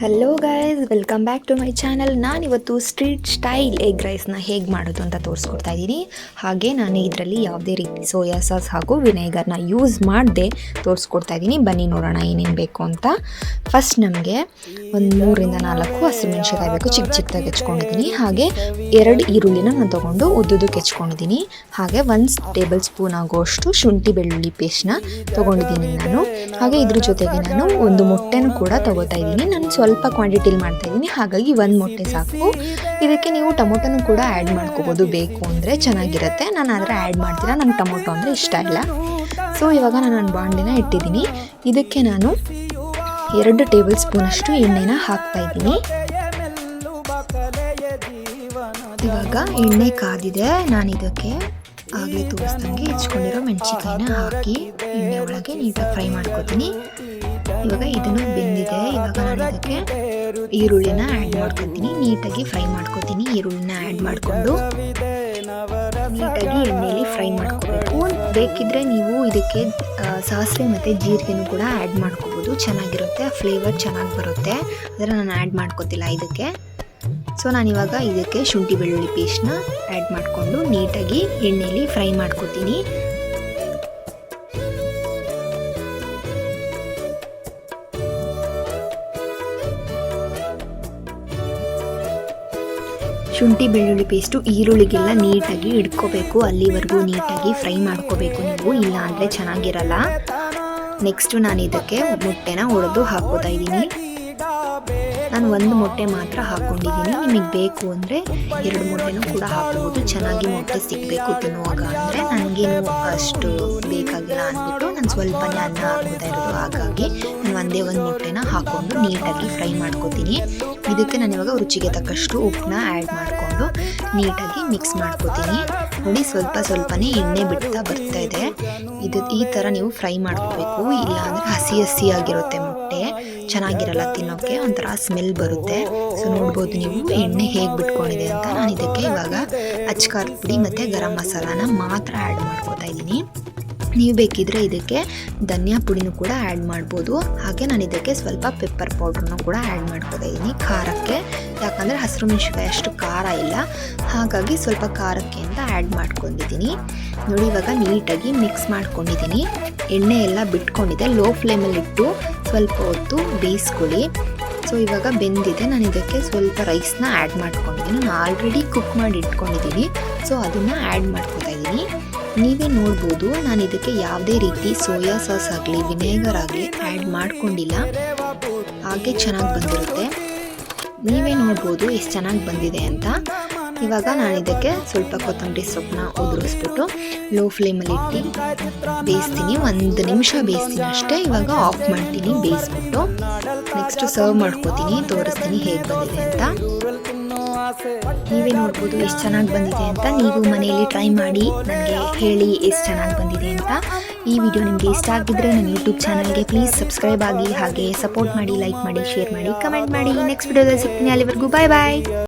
Hello guys, welcome back to my channel. ನಾನಿವತ್ತು street style egg ರೈಸ್ನ ಹೇಗೆ ಮಾಡೋದು ಅಂತ ತೋರಿಸ್ಕೊಡ್ತಾ ಇದ್ದೀನಿ. ಹಾಗೆ ನಾನು ಇದರಲ್ಲಿ ಯಾವುದೇ ರೀತಿ ಸೋಯಾ ಸಾಸ್ ಹಾಗೂ ವಿನೆಗರ್ನ ಯೂಸ್ ಮಾಡದೆ ತೋರಿಸ್ಕೊಡ್ತಾ ಇದ್ದೀನಿ. ಬನ್ನಿ ನೋಡೋಣ ಏನೇನು ಬೇಕು ಅಂತ. ಫಸ್ಟ್ ನಮಗೆ ಒಂದು 3-4 ಹಸಿಮೆಣಸಿನಕಾಯಿ ಬೇಕು, ಚಿಕ್ಕ ಚಿಕ್ಕದಾಗಿ ಹೆಚ್ಕೊಂಡಿದ್ದೀನಿ. ಹಾಗೆ 2 ಈರುಳ್ಳಿನ ನಾನು ತೊಗೊಂಡು ಉದ್ದುದಕ್ಕೆ ಹೆಚ್ಕೊಂಡಿದ್ದೀನಿ. ಹಾಗೆ 1 ಟೇಬಲ್ ಸ್ಪೂನ್ ಆಗೋಷ್ಟು ಶುಂಠಿ ಬೆಳ್ಳುಳ್ಳಿ ಪೇಸ್ಟ್ನ ತೊಗೊಂಡಿದ್ದೀನಿ ನಾನು. ಹಾಗೆ ಇದ್ರ ಜೊತೆಗೆ ನಾನು 1 ಮೊಟ್ಟೆನೂ ಕೂಡ ತೊಗೋತಾ ಇದ್ದೀನಿ. ನಾನು ಸ್ವಲ್ಪ ಕ್ವಾಂಟಿಟಿಲಿ ಮಾಡ್ತಾ ಇದ್ದೀನಿ, ಹಾಗಾಗಿ 1 ಮೊಟ್ಟೆ ಸಾಕು. ಇದಕ್ಕೆ ನೀವು ಟೊಮೊಟೊನೂ ಕೂಡ ಆ್ಯಡ್ ಮಾಡ್ಕೋಬೋದು, ಬೇಕು ಅಂದರೆ ಚೆನ್ನಾಗಿರುತ್ತೆ. ನಾನು ಆದರೆ ಆ್ಯಡ್ ಮಾಡ್ತೀರಾ, ನಂಗೆ ಟೊಮೊಟೊ ಅಂದರೆ ಇಷ್ಟ ಇಲ್ಲ. ಸೊ ಇವಾಗ ನಾನು ಬಾಣಲಿನ ಇಟ್ಟಿದ್ದೀನಿ. ಇದಕ್ಕೆ ನಾನು 2 ಟೇಬಲ್ ಸ್ಪೂನಷ್ಟು ಎಣ್ಣೆನ ಹಾಕ್ತಾ ಇದ್ದೀನಿ. ಇವಾಗ ಎಣ್ಣೆ ಕಾದಿದೆ. ನಾನು ಇದಕ್ಕೆ ಆಗಲೇ ತೋರಿಸ್ದಂಗೆ ಹೆಚ್ಕೊಂಡಿರೋ ಮೆಣಸಿಕಾಯಿನ ಹಾಕಿ ಎಣ್ಣೆ ಒಳಗೆ ನೀಟಾಗಿ ಫ್ರೈ ಮಾಡ್ಕೋತೀನಿ. ಇವಾಗ ಇದನ್ನು ಬೆಂದಿದೆ. ಇವಾಗ ನಾನು ಇದಕ್ಕೆ ಈರುಳ್ಳಿನ ಆ್ಯಡ್ ಮಾಡ್ಕೊತೀನಿ. ನೀಟಾಗಿ ಫ್ರೈ ಮಾಡ್ಕೊತೀನಿ. ಈರುಳ್ಳಿನ ಆ್ಯಡ್ ಮಾಡಿಕೊಂಡು ನೀಟಾಗಿ ಎಣ್ಣೆಯಲ್ಲಿ ಫ್ರೈ ಮಾಡ್ಕೋಬೇಕು. ಬೇಕಿದ್ರೆ ನೀವು ಇದಕ್ಕೆ ಸಾಸಿವೆ ಮತ್ತು ಜೀರಿಗೆನೂ ಕೂಡ ಆ್ಯಡ್ ಮಾಡ್ಕೋಬೋದು, ಚೆನ್ನಾಗಿರುತ್ತೆ, ಫ್ಲೇವರ್ ಚೆನ್ನಾಗಿ ಬರುತ್ತೆ. ಆದರೆ ನಾನು ಆ್ಯಡ್ ಮಾಡ್ಕೋತಿಲ್ಲ ಇದಕ್ಕೆ. ಸೊ ನಾನಿವಾಗ ಇದಕ್ಕೆ ಶುಂಠಿ ಬೆಳ್ಳುಳ್ಳಿ ಪೇಸ್ಟ್ನ ಆ್ಯಡ್ ಮಾಡಿಕೊಂಡು ನೀಟಾಗಿ ಎಣ್ಣೆಯಲ್ಲಿ ಫ್ರೈ ಮಾಡ್ಕೋತೀನಿ. ಶುಂಠಿ ಬೆಳ್ಳುಳ್ಳಿ ಪೇಸ್ಟು ಈರುಳ್ಳಿಗೆಲ್ಲ ನೀಟಾಗಿ ಇಡ್ಕೋಬೇಕು, ಅಲ್ಲಿವರೆಗೂ ನೀಟಾಗಿ ಫ್ರೈ ಮಾಡ್ಕೋಬೇಕು ನೀವು, ಇಲ್ಲ ಅಂದರೆ ಚೆನ್ನಾಗಿರಲ್ಲ. ನೆಕ್ಸ್ಟು ನಾನು ಇದಕ್ಕೆ ಮೊಟ್ಟೆನ ಒಡೆದು ಹಾಕೋತಾ ಇದ್ದೀನಿ. ನಾನು 1 ಮೊಟ್ಟೆ ಮಾತ್ರ ಹಾಕ್ಕೊಂಡಿದ್ದೀನಿ. ನಿಮಗೆ ಬೇಕು ಅಂದರೆ 2 ಮೊಟ್ಟೆನೂ ಕೂಡ ಹಾಕ್ಬೋದು. ಚೆನ್ನಾಗಿ ಮೊಟ್ಟೆ ಸಿಗಬೇಕು ತಿನ್ನುವಾಗ ಅಂದರೆ, ನನಗೇನು ಅಷ್ಟು ಬೇಕಾಗಿಲ್ಲ ಅಂದ್ಬಿಟ್ಟು ನಾನು ಸ್ವಲ್ಪನೇ ಅನ್ನ ಹಾಕೋತಾ ಇರೋದು. ಹಾಗಾಗಿ ನಾನು ಒಂದೇ 1 ಮೊಟ್ಟೆನ ಹಾಕ್ಕೊಂಡು ನೀಟಾಗಿ ಫ್ರೈ ಮಾಡ್ಕೋತೀನಿ. ಇದಕ್ಕೆ ನಾನು ಇವಾಗ ರುಚಿಗೆ ತಕ್ಕಷ್ಟು ಉಪ್ಪನ್ನ ಆ್ಯಡ್ ಮಾಡಿಕೊಂಡು ನೀಟಾಗಿ ಮಿಕ್ಸ್ ಮಾಡ್ಕೋತೀನಿ. ನೋಡಿ, ಸ್ವಲ್ಪನೇ ಎಣ್ಣೆ ಬಿಡ್ತಾ ಬರ್ತಾ ಇದೆ. ಈ ಥರ ನೀವು ಫ್ರೈ ಮಾಡ್ಕೋಬೇಕು, ಇಲ್ಲ ಅಂದರೆ ಹಸಿ ಆಗಿರುತ್ತೆ ಮೊಟ್ಟೆ, ಚೆನ್ನಾಗಿರಲ್ಲ ತಿನ್ನೋಕ್ಕೆ, ಒಂಥರ ಸ್ಮೆಲ್ ಬರುತ್ತೆ. ಸೊ ನೋಡ್ಬೋದು ನೀವು ಎಣ್ಣೆ ಹೇಗೆ ಬಿಟ್ಕೊಂಡಿದೆ ಅಂತ. ನಾನು ಇದಕ್ಕೆ ಇವಾಗ ಅಚ್ಕಾರದ ಪುಡಿ ಮತ್ತು ಗರಂ ಮಸಾಲಾನ ಮಾತ್ರ ಆ್ಯಡ್ ಮಾಡ್ಕೋತಾ ಇದ್ದೀನಿ. ನೀವು ಬೇಕಿದ್ರೆ ಇದಕ್ಕೆ ಧನಿಯಾ ಪುಡಿನೂ ಕೂಡ ಆ್ಯಡ್ ಮಾಡ್ಬೋದು. ಹಾಗೆ ನಾನು ಇದಕ್ಕೆ ಸ್ವಲ್ಪ ಪೆಪ್ಪರ್ ಪೌಡ್ರನ್ನು ಕೂಡ ಆ್ಯಡ್ ಮಾಡ್ಕೋತಾ ಇದ್ದೀನಿ ಖಾರಕ್ಕೆ. ಯಾಕಂದರೆ ಹಸಿರು ಮೆಣಸಿನಕಾಯಿ ಅಷ್ಟು ಖಾರ ಇಲ್ಲ, ಹಾಗಾಗಿ ಸ್ವಲ್ಪ ಖಾರಕ್ಕೆ ಅಂತ ಆ್ಯಡ್ ಮಾಡ್ಕೊಂಡಿದ್ದೀನಿ. ನೋಡಿ, ಇವಾಗ ನೀಟಾಗಿ ಮಿಕ್ಸ್ ಮಾಡ್ಕೊಂಡಿದ್ದೀನಿ. ಎಣ್ಣೆ ಎಲ್ಲ ಬಿಟ್ಕೊಂಡಿದೆ. ಲೋ ಫ್ಲೇಮಲ್ಲಿ ಇಟ್ಟು ಸ್ವಲ್ಪ ಹೊತ್ತು ಬೇಯಿಸ್ಕೊಳ್ಳಿ. ಸೊ ಇವಾಗ ಬೆಂದಿದೆ. ನಾನು ಇದಕ್ಕೆ ಸ್ವಲ್ಪ ರೈಸ್ನ ಆ್ಯಡ್ ಮಾಡ್ಕೊಂಡಿದ್ದೀನಿ. ನಾನು ಆಲ್ರೆಡಿ ಕುಕ್ ಮಾಡಿ ಇಟ್ಕೊಂಡಿದ್ದೀನಿ, ಸೊ ಅದನ್ನು ಆ್ಯಡ್ ಮಾಡ್ಕೊತಾ ಇದ್ದೀನಿ. ನೀವೇ ನೋಡ್ಬೋದು, ನಾನು ಇದಕ್ಕೆ ಯಾವುದೇ ರೀತಿ ಸೋಯಾ ಸಾಸ್ ಆಗಲಿ ವಿನೆಗರ್ ಆಗಲಿ ಆ್ಯಡ್ ಮಾಡ್ಕೊಂಡಿಲ್ಲ, ಹಾಗೆ ಚೆನ್ನಾಗಿ ಬಂದಿರುತ್ತೆ. ನೀವೇ ನೋಡ್ಬೋದು ಎಷ್ಟು ಚೆನ್ನಾಗಿ ಬಂದಿದೆ ಅಂತ. ಇವಾಗ ನಾನು ಇದಕ್ಕೆ ಸ್ವಲ್ಪ ಕೊತ್ತಂಬರಿ ಸೊಪ್ಪನ್ನ ಉದುರಿಸ್ಬಿಟ್ಟು ಲೋ ಫ್ಲೇಮಲ್ಲಿ ಇಟ್ಟು ಬೇಯಿಸ್ತೀನಿ. 1 ನಿಮಿಷ ಬೇಯಿಸ್ತೀನಿ ಅಷ್ಟೇ. ಇವಾಗ ಆಫ್ ಮಾಡ್ತೀನಿ ಬೇಯಿಸ್ಬಿಟ್ಟು. ನೆಕ್ಸ್ಟ್ ಸರ್ವ್ ಮಾಡ್ಕೋತೀನಿ, ತೋರಿಸ್ತೀನಿ ಹೇಗೆ ಬಂದಿದೆ ಅಂತ. ನೀವೇ ನೋಡ್ಬೋದು ಎಷ್ಟು ಚೆನ್ನಾಗಿ ಬಂದಿದೆ ಅಂತ. ನೀವು ಮನೆಯಲ್ಲಿ ಟ್ರೈ ಮಾಡಿ ನನಗೆ ಹೇಳಿ ಎಷ್ಟು ಚೆನ್ನಾಗಿ ಬಂದಿದೆ ಅಂತ. ಈ ವಿಡಿಯೋ ನಿಮಗೆ ಇಷ್ಟ ಆಗಿದ್ದರೆ ನನ್ನ ಯೂಟ್ಯೂಬ್ ಚಾನಲ್ಗೆ ಪ್ಲೀಸ್ ಸಬ್ಸ್ಕ್ರೈಬ್ ಆಗಿ, ಹಾಗೆ ಸಪೋರ್ಟ್ ಮಾಡಿ, ಲೈಕ್ ಮಾಡಿ, ಶೇರ್ ಮಾಡಿ, ಕಮೆಂಟ್ ಮಾಡಿ. ನೆಕ್ಸ್ಟ್ ವಿಡಿಯೋದಲ್ಲಿ ಸಿಗ್ತೀನಿ. ಅಲ್ಲಿವರೆಗೂ ಬಾಯ್ ಬಾಯ್.